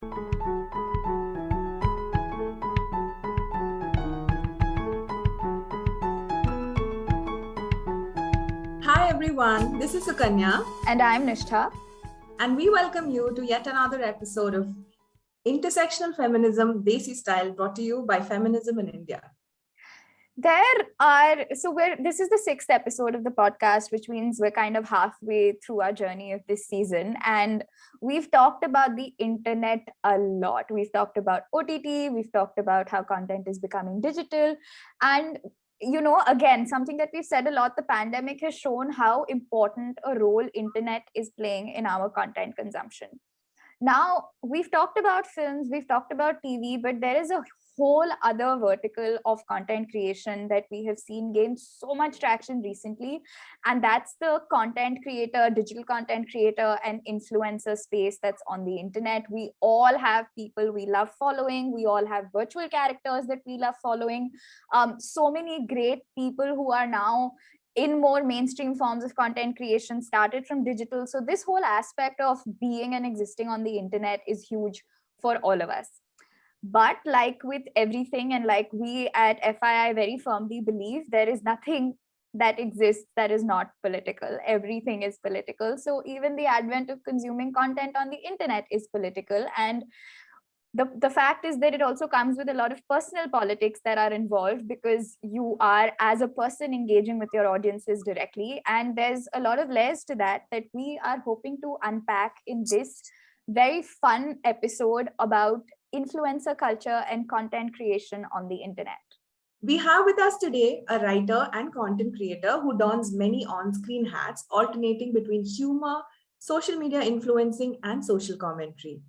Hi everyone, this is Sukanya. And I'm Nishtha. And we welcome you to yet another episode of Intersectional Feminism Desi Style, brought to you by Feminism in India. This is the 6th episode of the podcast, which means we're kind of halfway through our journey of this season. And we've talked about the internet a lot. We've talked about OTT, we've talked about how content is becoming digital. And again, something that we've said a lot, the pandemic has shown how important a role internet is playing in our content consumption. Now, we've talked about films, we've talked about TV, but there is a whole other vertical of content creation that we have seen gain so much traction recently. And that's the content creator, digital content creator, and influencer space that's on the internet. We all have people we love following. We all have virtual characters that we love following. So many great people who are now in more mainstream forms of content creation started from digital. So this whole aspect of being and existing on the internet is huge for all of us. But like with everything, and like we at FII very firmly believe, there is nothing that exists that is not political. Everything is political. So even the advent of consuming content on the internet is political. And the fact is that it also comes with a lot of personal politics that are involved, because you are, as a person, engaging with your audiences directly. And there's a lot of layers to that we are hoping to unpack in this very fun episode about influencer culture and content creation on the internet. We have with us today a writer and content creator who dons many on-screen hats, alternating between humor, social media influencing, and social commentary.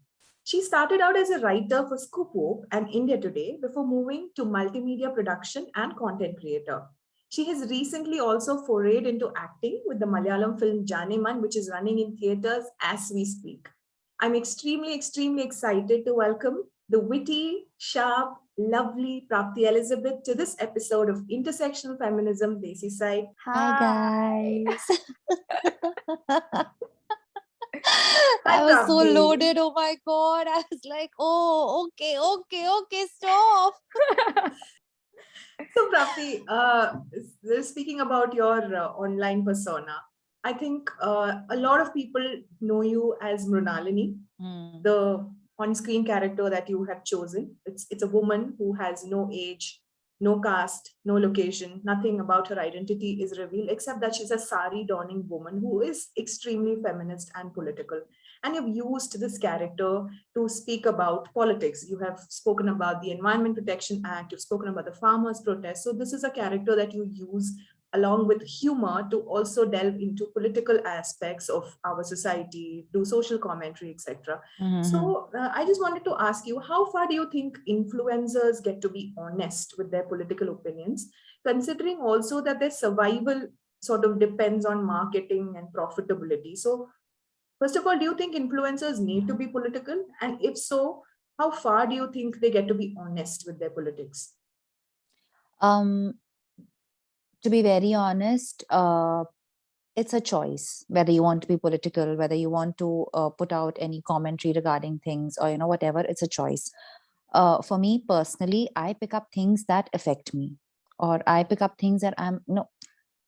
She started out as a writer for Scoop and India Today before moving to multimedia production and content creator. She has recently also forayed into acting with the Malayalam film Janeman, which is running in theaters as we speak. I'm extremely excited to welcome the witty, sharp, lovely Prapti Elizabeth to this episode of Intersectional Feminism Desi Side. Hi guys. Hi, I was so Prapti. loaded. Oh my God. I was like, oh, okay, stop. So, Prapti, speaking about your online persona, I think a lot of people know you as Mrunalini, the on-screen character that you have chosen. It's a woman who has no age, no caste, no location, nothing about her identity is revealed except that she's a sari donning woman who is extremely feminist and political. And you've used this character to speak about politics. You have spoken about the Environment Protection Act, you've spoken about the farmers' protest. So this is a character that you use along with humor to also delve into political aspects of our society, do social commentary, etc. So I just wanted to ask you, how far do you think influencers get to be honest with their political opinions, considering also that their survival sort of depends on marketing and profitability? So first of all, do you think influencers need to be political? And if so, how far do you think they get to be honest with their politics? To be very honest, it's a choice whether you want to be political, whether you want to put out any commentary regarding things, or whatever. It's a choice. For me personally, I pick up things that affect me, or I pick up things that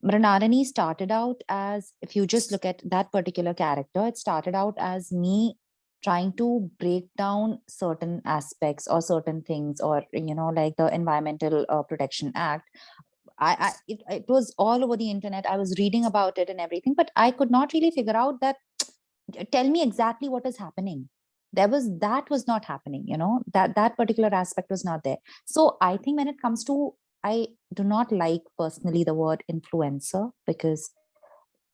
Mrinalini started out as, if you just look at that particular character, it started out as me trying to break down certain aspects or certain things, or like the Environmental Protection Act. It was all over the internet. I was reading about it and everything, but I could not really figure out that. Tell me exactly what is happening. That was not happening. That particular aspect was not there. So I think when it comes to, I do not like personally the word influencer, because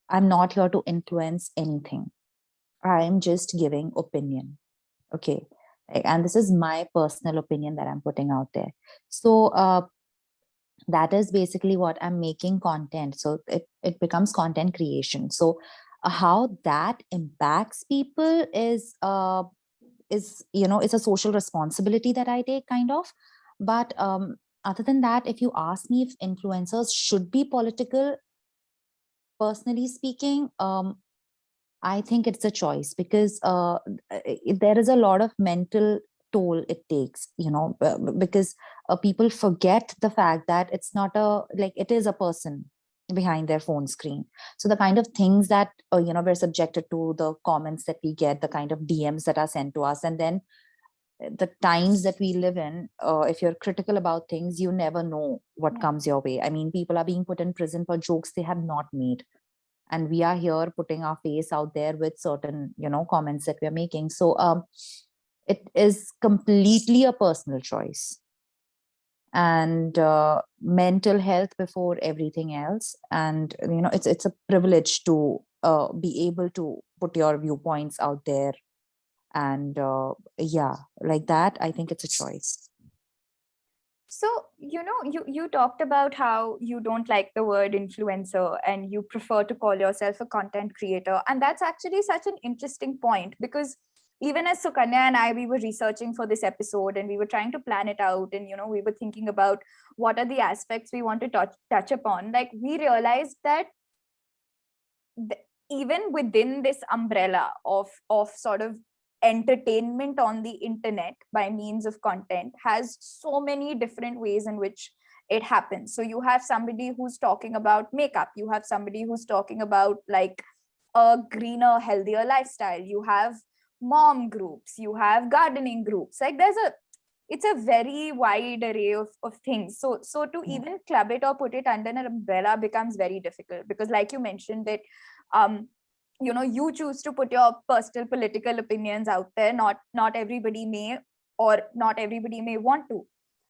I'm not here to influence anything. I'm just giving opinion. Okay. And this is my personal opinion that I'm putting out there. So that is basically what I'm making content. So it becomes content creation. So how that impacts people is it's a social responsibility that I take, kind of. But other than that, if you ask me if influencers should be political, personally speaking, I think it's a choice because there is a lot of mental toll it takes, because people forget the fact that it's not it is a person behind their phone screen. So the kind of things that, we're subjected to, the comments that we get, the kind of DMs that are sent to us, and then the times that we live in, if you're critical about things, you never know what comes your way. I mean, people are being put in prison for jokes they have not made, and we are here putting our face out there with certain comments that we're making. So it is completely a personal choice, and mental health before everything else. And it's a privilege to be able to put your viewpoints out there, and yeah, like that, I think it's a choice. So, you talked about how you don't like the word influencer and you prefer to call yourself a content creator. And that's actually such an interesting point, because even as Sukanya and I, we were researching for this episode and we were trying to plan it out. And, we were thinking about what are the aspects we want to touch upon. Like, we realized that even within this umbrella of sort of entertainment on the internet by means of content has so many different ways in which it happens. So you have somebody who's talking about makeup, you have somebody who's talking about like a greener, healthier lifestyle, you have mom groups, you have gardening groups. Like it's a very wide array of things. So to even club it or put it under an umbrella becomes very difficult, because like you mentioned that you choose to put your personal political opinions out there. Not everybody may, or not everybody may want to.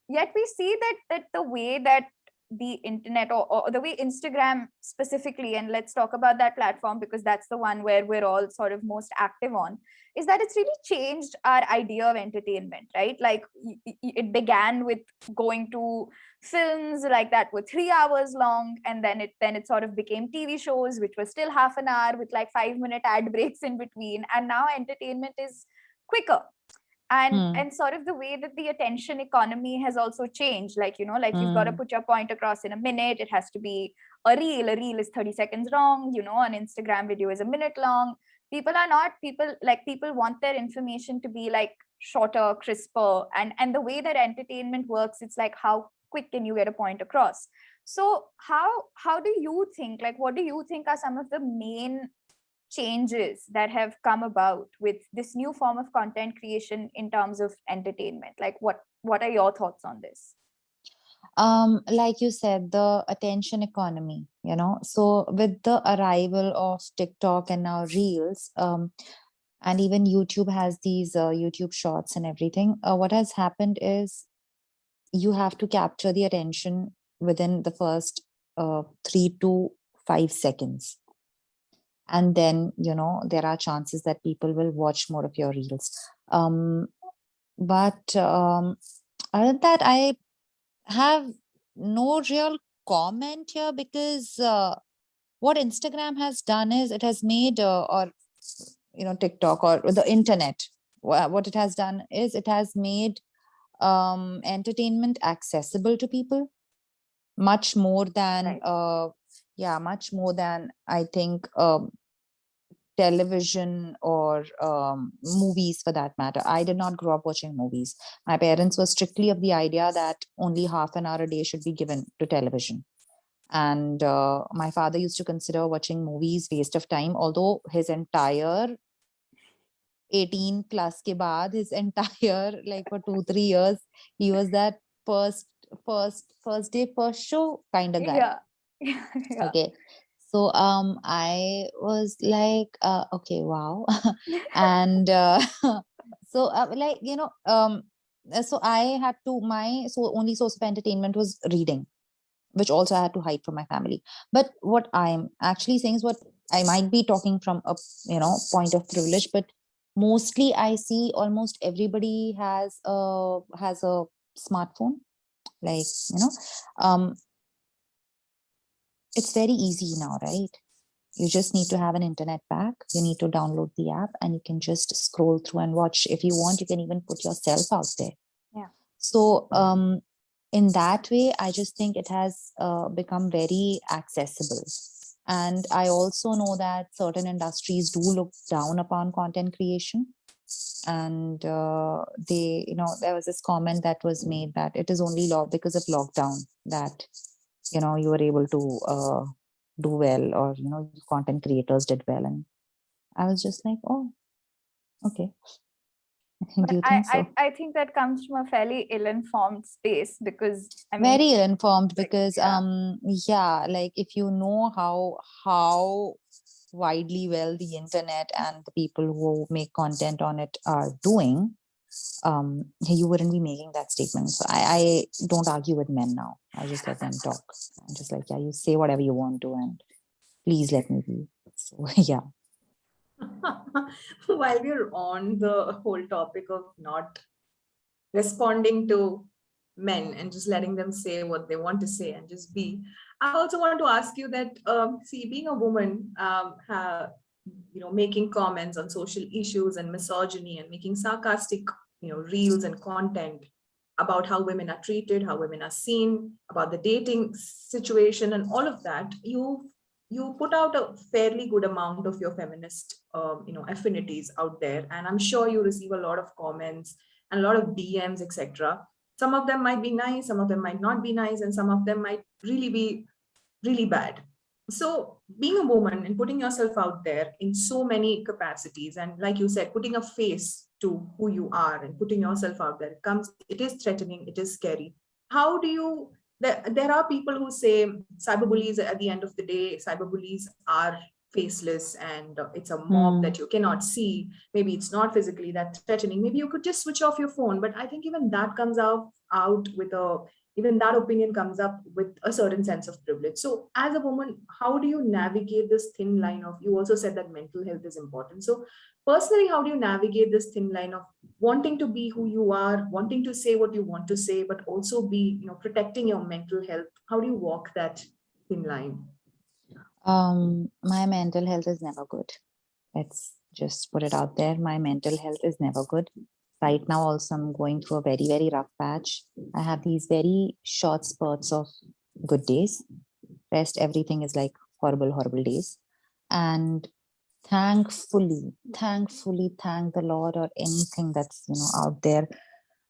Yet we see that the way that the internet, or the way Instagram specifically, and let's talk about that platform because that's the one where we're all sort of most active on, is that it's really changed our idea of entertainment, right? Like it began with going to films like that were 3 hours long, and then it sort of became TV shows which were still half an hour with like 5-minute ad breaks in between, and now entertainment is quicker. And sort of the way that the attention economy has also changed, like you've got to put your point across in a minute. It has to be a reel is 30 seconds long, an Instagram video is a minute long. People want their information to be like shorter, crisper, and the way that entertainment works, it's like how quick can you get a point across. So how do you think, like what do you think are some of the main changes that have come about with this new form of content creation in terms of entertainment? Like what are your thoughts on this? Like you said, the attention economy, so with the arrival of TikTok and now Reels, and even YouTube has these YouTube shorts and everything, what has happened is you have to capture the attention within the first 3 to 5 seconds. And then, there are chances that people will watch more of your reels. But other than that, I have no real comment here, because what Instagram has done is it has made, or TikTok or the internet, what it has done is it has made entertainment accessible to people much more than Right. much more than I think television or movies, for that matter. I did not grow up watching movies. My parents were strictly of the idea that only half an hour a day should be given to television. And my father used to consider watching movies waste of time, although his entire 18 plus ke baad, his entire, like for 2-3 years, he was that first day first show kind of guy. Yeah. Okay. So I was like, okay, wow. And so so I had to, my only source of entertainment was reading, which also I had to hide from my family. But what I'm actually saying is, what I might be talking from a point of privilege, but mostly I see almost everybody has a smartphone. Like, um it's very easy now, right? You just need to have an internet pack. You need to download the app and you can just scroll through and watch. If you want, you can even put yourself out there. Yeah. So in that way, I just think it has become very accessible. And I also know that certain industries do look down upon content creation. And there was this comment that was made that it is only because of lockdown that, you were able to do well, or, content creators did well. And I was just like, oh, okay. Do But you think so? I think that comes from a fairly ill-informed space, because I mean, Very ill-informed, because yeah. like, if you know how widely well the internet and the people who make content on it are doing, you wouldn't be making that statement. So I don't argue with men now. I just let them talk. I'm just like, yeah, you say whatever you want to, and please let me be. So yeah. While we're on the whole topic of not responding to men and just letting them say what they want to say and just be, I also want to ask you that, see, being a woman, making comments on social issues and misogyny and making sarcastic, reels and content about how women are treated, how women are seen, about the dating situation and all of that, you put out a fairly good amount of your feminist, affinities out there, and I'm sure you receive a lot of comments and a lot of DMs, etc. Some of them might be nice, some of them might not be nice, and some of them might really be really bad. So being a woman and putting yourself out there in so many capacities, and like you said, putting a face to who you are and putting yourself out there, it is threatening, it is scary. How do you, there are people who say cyberbullies, at the end of the day, cyberbullies are faceless, and it's a mob that you cannot see. Maybe it's not physically that threatening. Maybe you could just switch off your phone. But I think even that comes out with a, even that opinion comes up with a certain sense of privilege. So as a woman, how do you navigate this thin line of, you also said that mental health is important. So personally, how do you navigate this thin line of wanting to be who you are, wanting to say what you want to say, but also be, protecting your mental health? How do you walk that thin line? My mental health is never good. Let's just put it out there. My mental health is never good. Right now, also, I'm going through a very, very rough patch. I have these very short spurts of good days. Rest, everything is like horrible, horrible days. And thankfully, thank the Lord, or anything that's, out there.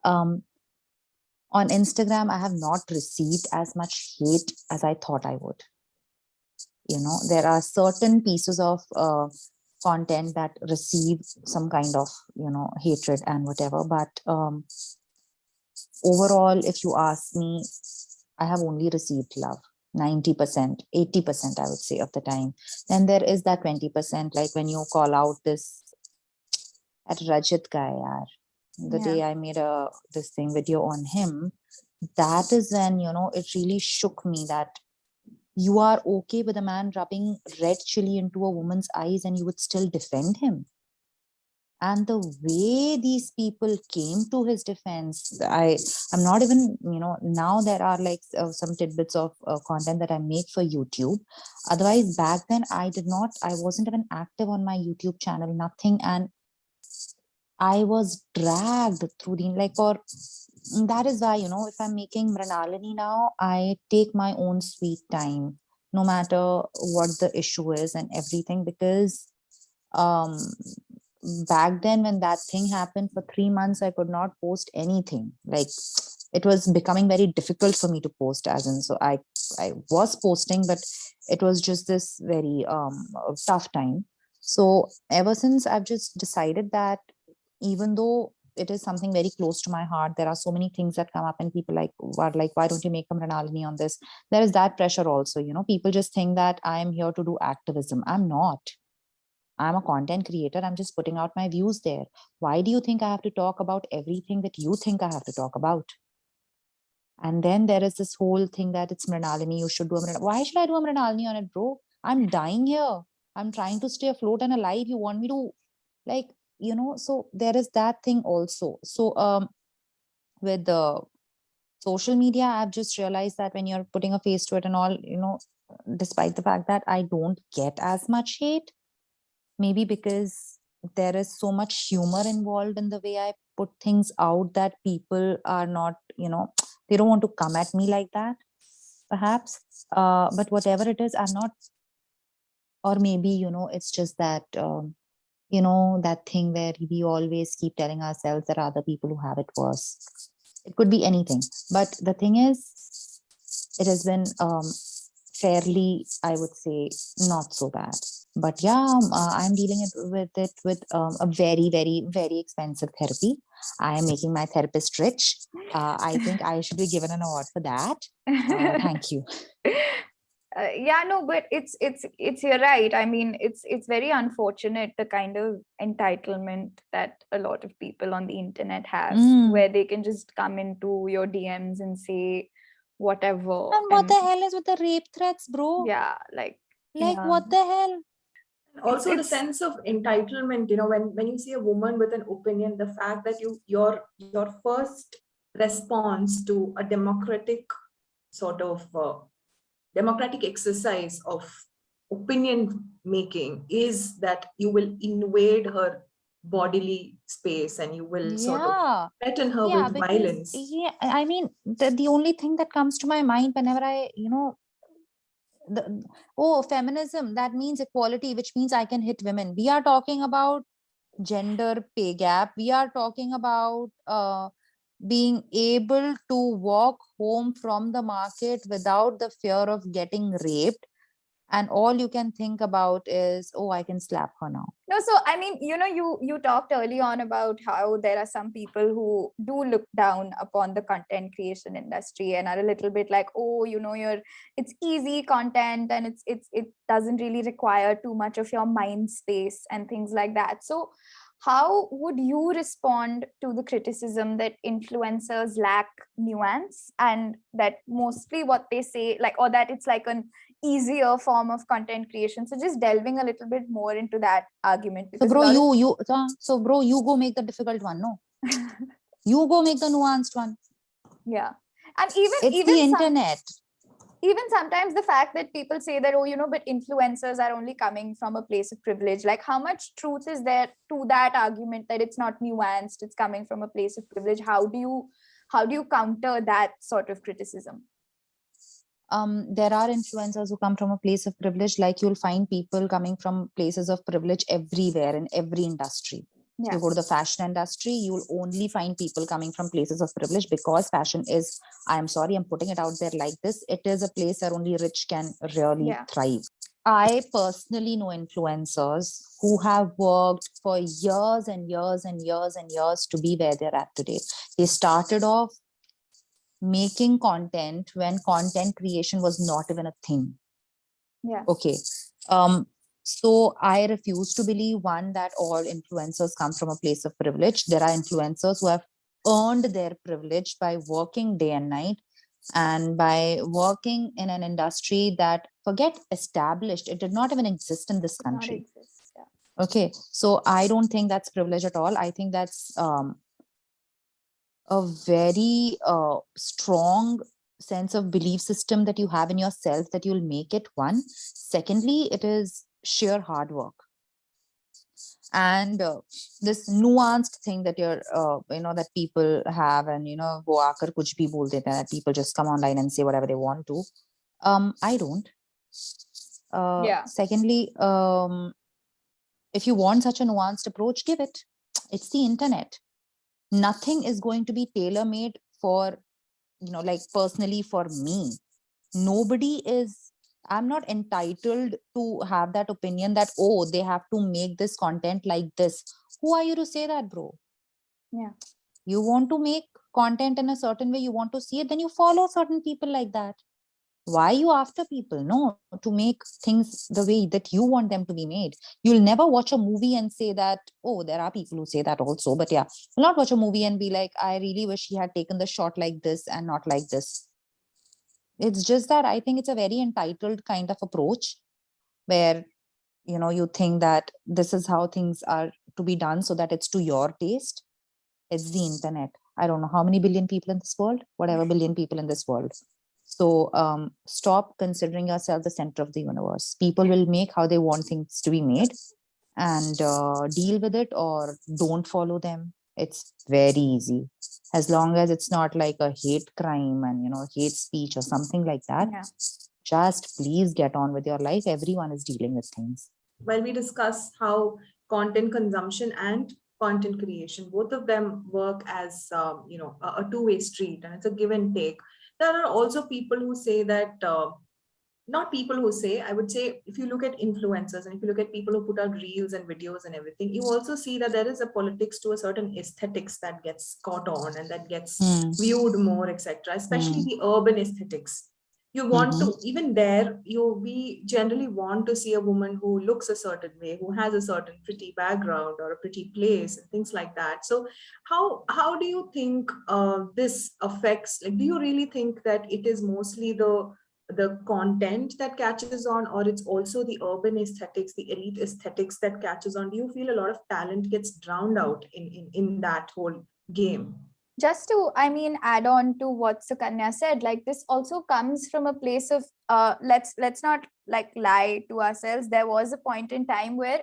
On Instagram, I have not received as much hate as I thought I would. There are certain pieces of content that receive some kind of, hatred and whatever. But overall, if you ask me, I have only received love. 90%, 80%, I would say, of the time. Then there is that 20%, like when you call out that Rajat guy, the day I made this video on him, that is when, it really shook me that you are okay with a man rubbing red chili into a woman's eyes and you would still defend him. And the way these people came to his defense, I'm not even, now there are like some tidbits of content that I make for YouTube. Otherwise, back then I wasn't even active on my YouTube channel, nothing. And I was dragged through that is why, if I'm making Mrinalini now, I take my own sweet time, no matter what the issue is and everything, because back then when that thing happened for 3 months, I could not post anything. Like, it was becoming very difficult for me to post, as in, so I was posting, but it was just this very tough time. So ever since, I've just decided that even though it is something very close to my heart, there are so many things that come up and people are like, why don't you make a Mrinalini on this? There is that pressure also, people just think that I am here to do activism. I'm not. I'm a content creator. I'm just putting out my views there. Why do you think I have to talk about everything that you think I have to talk about? And then there is this whole thing that it's Mrinalini, you should do a Mrinalini. Why should I do a Mrinalini on it, bro? I'm dying here. I'm trying to stay afloat and alive. You want me to, so there is that thing also. So with the social media, I've just realized that when you're putting a face to it and all, despite the fact that I don't get as much hate, maybe because there is so much humor involved in the way I put things out, that people are not, they don't want to come at me like that, perhaps. But whatever it is, I'm not Or maybe, it's just that, that thing where we always keep telling ourselves there are other people who have it worse. It could be anything. But the thing is, it has been fairly, I would say, not so bad. But yeah, I'm dealing with it with a very, very, very expensive therapy. I am making my therapist rich. I think I should be given an award for that. Thank you. Yeah, no, but it's you're right. I mean, it's very unfortunate, the kind of entitlement that a lot of people on the internet have, where they can just come into your DMs and say whatever. And what the hell is with the rape threats, bro? Yeah, like what the hell? Also the sense of entitlement, when you see a woman with an opinion, the fact that your first response to a democratic sort of democratic exercise of opinion making is that you will invade her bodily space and you will sort of threaten her with violence. Yeah, I mean, the only thing that comes to my mind whenever I, feminism, that means equality, which means I can hit women. We are talking about gender pay gap. We are talking about being able to walk home from the market without the fear of getting raped. And all you can think about is, oh, I can slap her now. No, so I mean, you talked early on about how there are some people who do look down upon the content creation industry and are a little bit like, oh, it's easy content and it doesn't really require too much of your mind space and things like that. So how would you respond to the criticism that influencers lack nuance, and that mostly what they say, or that it's like an easier form of content creation? So just delving a little bit more into that argument. So bro, you go make the difficult one. No, you go make the nuanced one. Yeah. And even the internet. Even sometimes the fact that people say that, but influencers are only coming from a place of privilege, like how much truth is there to that argument, that it's not nuanced, it's coming from a place of privilege? How do you counter that sort of criticism? There are influencers who come from a place of privilege. Like, you'll find people coming from places of privilege everywhere in every industry. Yeah. You go to the fashion industry, you'll only find people coming from places of privilege, because fashion is, I'm sorry, I'm putting it out there like this, it is a place where only rich can really thrive. I personally know influencers who have worked for years and years and years and years to be where they're at today. They started off making content when content creation was not even a thing. Yeah. Okay. So I refuse to believe, one, that all influencers come from a place of privilege. There are influencers who have earned their privilege by working day and night, and by working in an industry that, forget established, it did not even exist in this country. Yeah. Okay. So I don't think that's privilege at all. I think that's a very strong sense of belief system that you have in yourself, that you'll make it. One. Secondly, it is sheer hard work. And this nuanced thing that you're, that people have, and, wo aakar kuch bhi bol dete hain, that people just come online and say whatever they want to. I don't. Secondly, if you want such a nuanced approach, give it. It's the internet. Nothing is going to be tailor-made for, like personally for me. I'm not entitled to have that opinion that, oh, they have to make this content like this. Who are you to say that, bro? Yeah. You want to make content in a certain way, you want to see it, then you follow certain people like that. Why are you after people? No, to make things the way that you want them to be made. You'll never watch a movie and say that, oh, there are people who say that also. But yeah, you'll not watch a movie and be like, I really wish he had taken the shot like this and not like this. It's just that I think it's a very entitled kind of approach, where, you think that this is how things are to be done so that it's to your taste. It's the internet. I don't know how many billion people in this world, whatever billion people in this world. So stop considering yourself the center of the universe. People will make how they want things to be made, and deal with it or don't follow them. It's very easy. As long as it's not like a hate crime and, hate speech or something like that. Yeah. Just please get on with your life. Everyone is dealing with things. While we discuss how content consumption and content creation, both of them work as a two-way street, and it's a give and take. There are also people who say that not people who say, I would say, if you look at influencers and if you look at people who put out reels and videos and everything, you also see that there is a politics to a certain aesthetics that gets caught on and that gets viewed more, etc., especially the urban aesthetics. You want to, even there, we generally want to see a woman who looks a certain way, who has a certain pretty background or a pretty place and things like that. So how do you think this affects, like, do you really think that it is mostly the content that catches on, or it's also the urban aesthetics, the elite aesthetics that catches on? Do you feel a lot of talent gets drowned out in that whole game? Just to, I mean, add on to what Sukanya said, like, this also comes from a place of let's not like lie to ourselves. There was a point in time where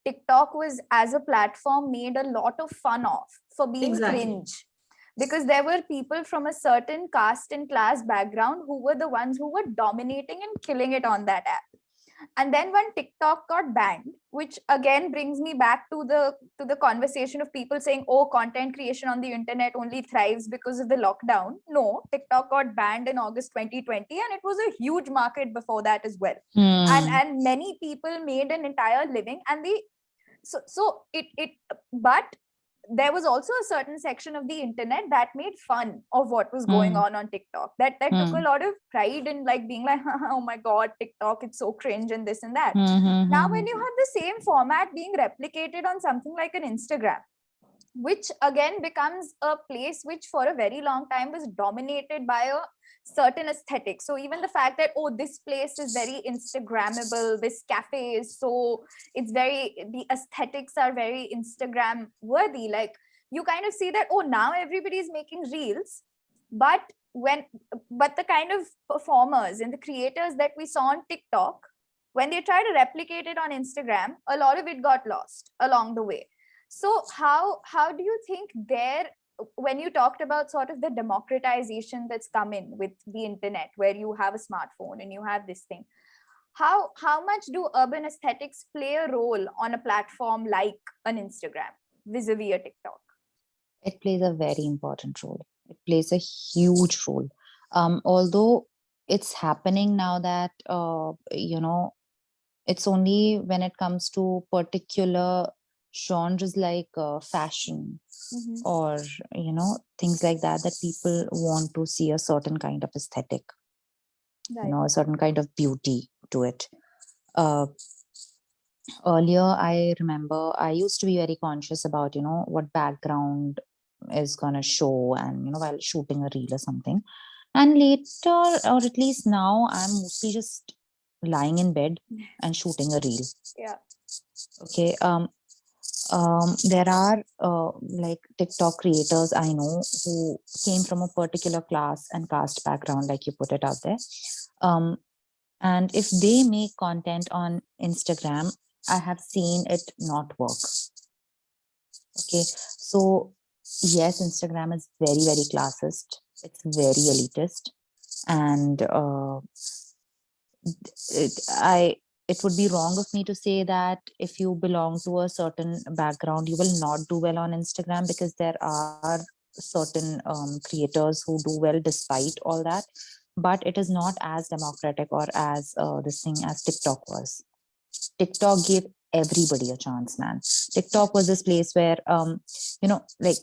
TikTok was, as a platform, made a lot of fun of for being cringe, because there were people from a certain caste and class background who were the ones who were dominating and killing it on that app. And then when TikTok got banned, which again brings me back to the conversation of people saying, oh, content creation on the internet only thrives because of the lockdown. No, TikTok got banned in August 2020, and it was a huge market before that as well. And many people made an entire living, and but there was also a certain section of the internet that made fun of what was going on TikTok, that took a lot of pride in like being like, oh my god, TikTok, it's so cringe and this and that. Now when you have the same format being replicated on something like an Instagram, which again becomes a place which for a very long time was dominated by a certain aesthetic. So even the fact that, oh, this place is very Instagrammable, this cafe is so, it's very, the aesthetics are very Instagram worthy. Like, you kind of see that, oh, now everybody is making reels, but the kind of performers and the creators that we saw on TikTok, when they try to replicate it on Instagram, a lot of it got lost along the way. So how do you think there, when you talked about sort of the democratization that's come in with the internet, where you have a smartphone and you have this thing, how much do urban aesthetics play a role on a platform like an Instagram vis-a-vis a TikTok? It plays a very important role. It plays a huge role. Although it's happening now that, it's only when it comes to particular genres like fashion or things like that people want to see a certain kind of aesthetic, a certain kind of beauty to it. Earlier, I remember I used to be very conscious about what background is gonna show, and while shooting a reel or something. And later, or at least now, I'm mostly just lying in bed and shooting a reel. Yeah. Okay. There are like TikTok creators I know who came from a particular class and caste background, like you put it out there. And if they make content on Instagram, I have seen it not work. Okay. So yes, Instagram is very, very classist. It's very elitist. And it would be wrong of me to say that if you belong to a certain background, you will not do well on Instagram, because there are certain creators who do well despite all that. But it is not as democratic or as this thing as TikTok was. TikTok gave everybody a chance, man. TikTok was this place where, like,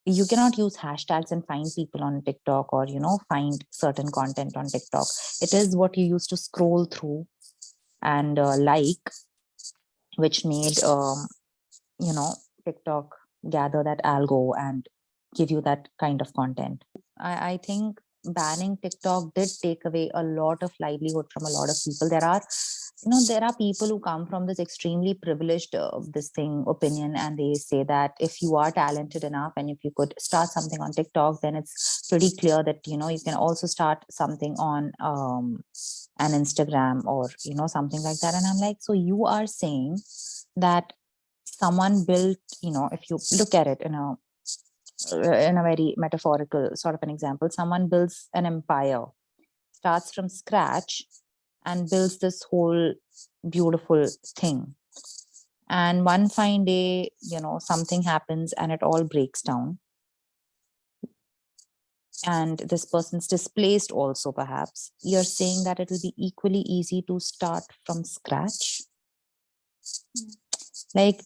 you cannot use hashtags and find people on TikTok, or, find certain content on TikTok. It is what you used to scroll through and like, which made, TikTok gather that algo and give you that kind of content. I think banning TikTok did take away a lot of livelihood from a lot of people. There are people who come from this extremely privileged opinion, and they say that if you are talented enough and if you could start something on TikTok, then it's pretty clear that you can also start something on an Instagram or something like that. And I'm like, so you are saying that someone built, if you look at it in a very metaphorical sort of an example, someone builds an empire starts from scratch and builds this whole beautiful thing. And one fine day, something happens and it all breaks down. And this person's displaced also, perhaps. You're saying that it will be equally easy to start from scratch. Like,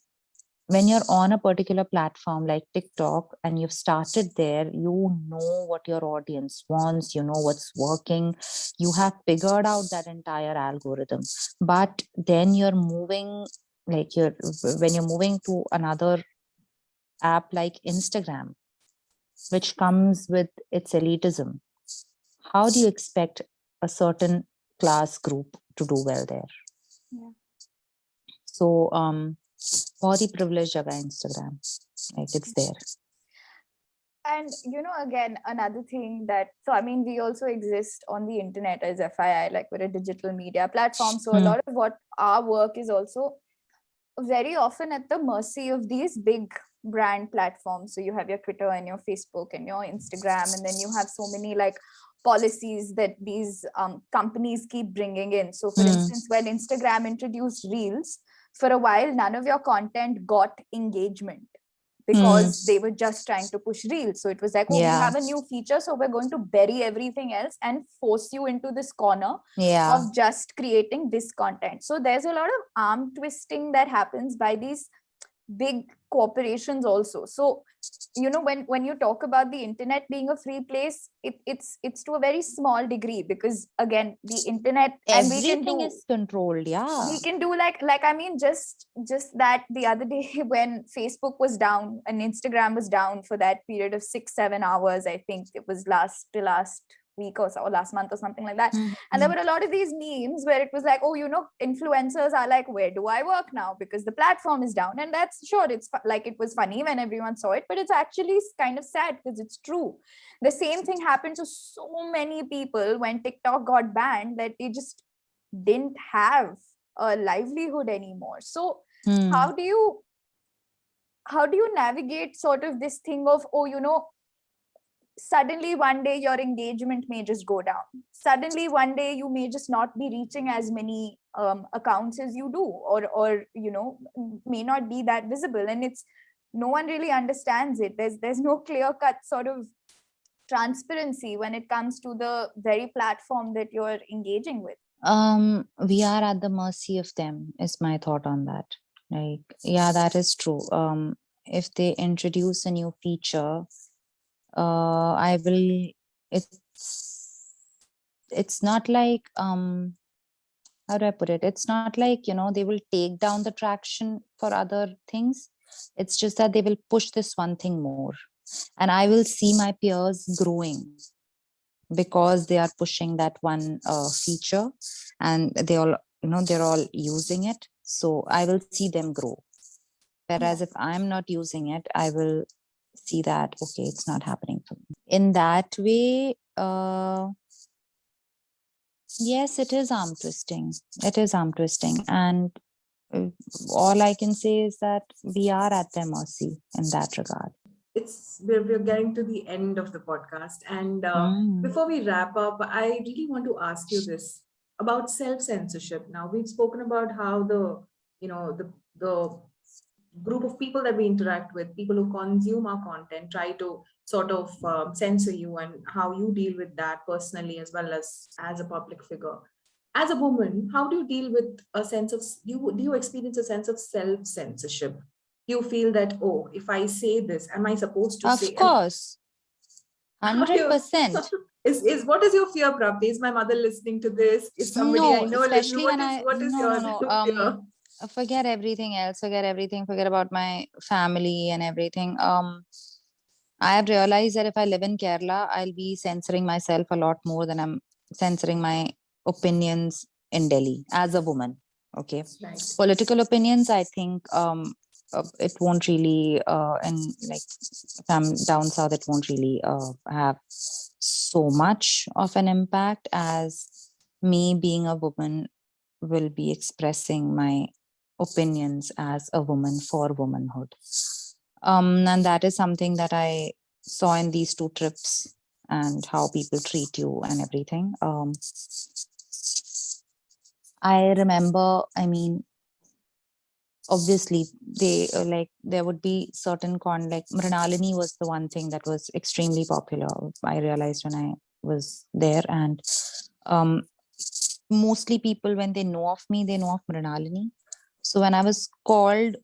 when you're on a particular platform like TikTok and you've started there, you know what your audience wants, you know what's working, you have figured out that entire algorithm. But then you're moving, when you're moving to another app like Instagram, which comes with its elitism, how do you expect a certain class group to do well there? Yeah. So, बहुत ही privileged जगह है Instagram, like it's there. And again, another thing that, so I mean, we also exist on the internet as FII, like we're a digital media platform. So a lot of what our work is also very often at the mercy of these big brand platforms. So you have your Twitter and your Facebook and your Instagram, and then you have so many like policies that these companies keep bringing in. So for instance, when Instagram introduced Reels, for a while, none of your content got engagement because they were just trying to push Reels. So it was like, oh, we have a new feature, so we're going to bury everything else and force you into this corner of just creating this content. So there's a lot of arm twisting that happens by these big corporations also. So when you talk about the internet being a free place, it's to a very small degree, because again, the internet, and everything is controlled. We can do like I mean, just that the other day when Facebook was down and Instagram was down for that period of 6-7 hours, I think it was last week or last month or something like that. And there were a lot of these memes where it was like, oh, influencers are like, where do I work now, because the platform is down. And that's sure, it's like, it was funny when everyone saw it, but it's actually kind of sad because it's true. The same thing happened to so many people when TikTok got banned, that they just didn't have a livelihood anymore. So how do you navigate sort of this thing of, oh, suddenly one day your engagement may just go down, suddenly one day you may just not be reaching as many accounts as you do, or may not be that visible, and it's no one really understands it. There's no clear cut sort of transparency when it comes to the very platform that you're engaging with. We are at the mercy of them, is my thought on that. Like, yeah, that is true. If they introduce a new feature, it's not like, how do I put it? It's not like, they will take down the traction for other things. It's just that they will push this one thing more. And I will see my peers growing because they are pushing that one feature, and they all, they're all using it. So I will see them grow. Whereas if I'm not using it, I will see that, okay, it's not happening for me. In that way, yes, it is arm twisting. It is arm twisting. And all I can say is that we are at their mercy in that regard. We're getting to the end of the podcast. And before we wrap up, I really want to ask you this about self-censorship. Now, we've spoken about how the group of people that we interact with, people who consume our content, try to sort of censor you, and how you deal with that personally as well as a public figure. As a woman, how do you deal with a sense of, do you experience a sense of self-censorship? You feel that, oh, if I say this, am I supposed to say? Of course. 100%. Is what is your fear, Prapti? Is my mother listening to this? Is somebody I know listening? What is your fear? Forget everything else. Forget about my family and everything. I have realized that if I live in Kerala, I'll be censoring myself a lot more than I'm censoring my opinions in Delhi as a woman. Okay. Right. Political opinions, I think it won't really, and like if I'm down south, it won't really have so much of an impact as me being a woman will be expressing my opinions as a woman for womanhood. And that is something that I saw in these 2 trips and how people treat you and everything. I remember, I mean, obviously they there would be certain like Mrinalini was the one thing that was extremely popular. I realized when I was there, and mostly people, when they know of me, they know of Mrinalini. So when I was called,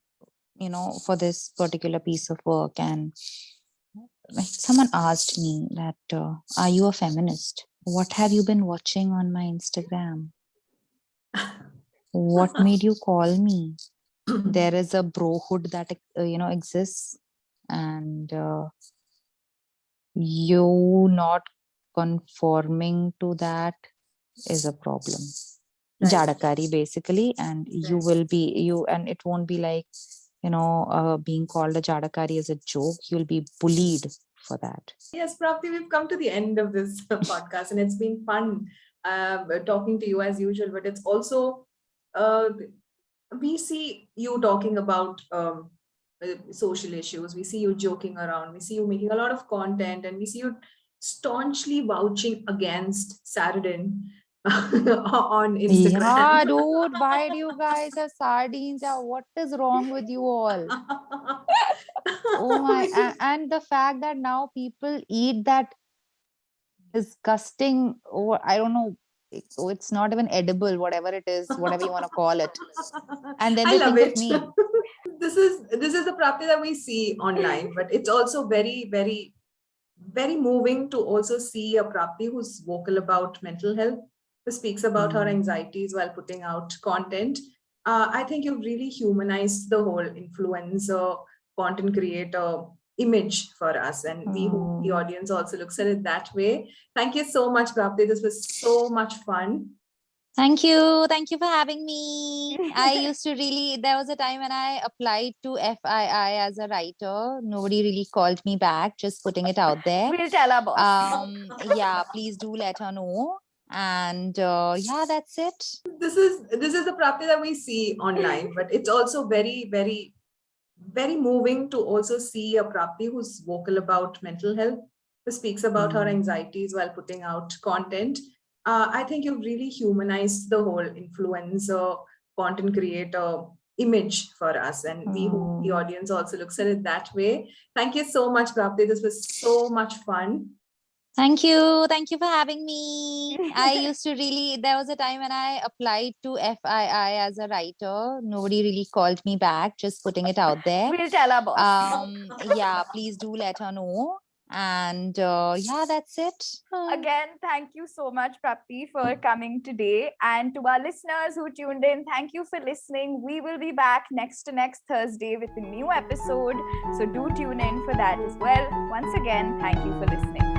for this particular piece of work, and like someone asked me that, are you a feminist? What have you been watching on my Instagram? What made you call me? There is a brohood that exists, and you not conforming to that is a problem. Right. Jadakari, basically, and you will be and it won't be like being called a Jadakari is a joke. You'll be bullied for that. Yes, Prapti, we've come to the end of this podcast, and it's been fun talking to you as usual. But it's also we see you talking about social issues. We see you joking around. We see you making a lot of content, and we see you staunchly vouching against Saradin on Instagram. Yeah, dude, why do you guys have sardines? Yeah, what is wrong with you all? Oh my, and the fact that now people eat that disgusting, or I don't know, it's not even edible, whatever it is, whatever you want to call it. And then I they love think it. of me. This is the Prapti that we see online, but it's also very, very, very moving to also see a Prapti who's vocal about mental health, who speaks about her anxieties while putting out content. I think you've really humanized the whole influencer, content creator image for us, and we hope the audience also looks at it that way. Thank you so much, Prapti. This was so much fun. Thank you. Thank you for having me. I used to there was a time when I applied to FII as a writer. Nobody really called me back, just putting it out there. We'll tell our boss. Yeah, please do let her know. And yeah, that's it. This is the Prapti that we see online, but it's also very, very, very moving to also see a Prapti who's vocal about mental health, who speaks about her anxieties while putting out content. I think you've really humanized the whole influencer, content creator image for us, and we hope the audience also looks at it that way. Thank you so much, Prapti. This was so much fun. Thank you. Thank you for having me. I used to there was a time when I applied to FII as a writer. Nobody really called me back, just putting it out there. We'll tell our boss. Yeah, please do let her know. And yeah, that's it. Again, thank you so much, Prapti, for coming today. And to our listeners who tuned in, thank you for listening. We will be back next to next Thursday with a new episode. So do tune in for that as well. Once again, thank you for listening.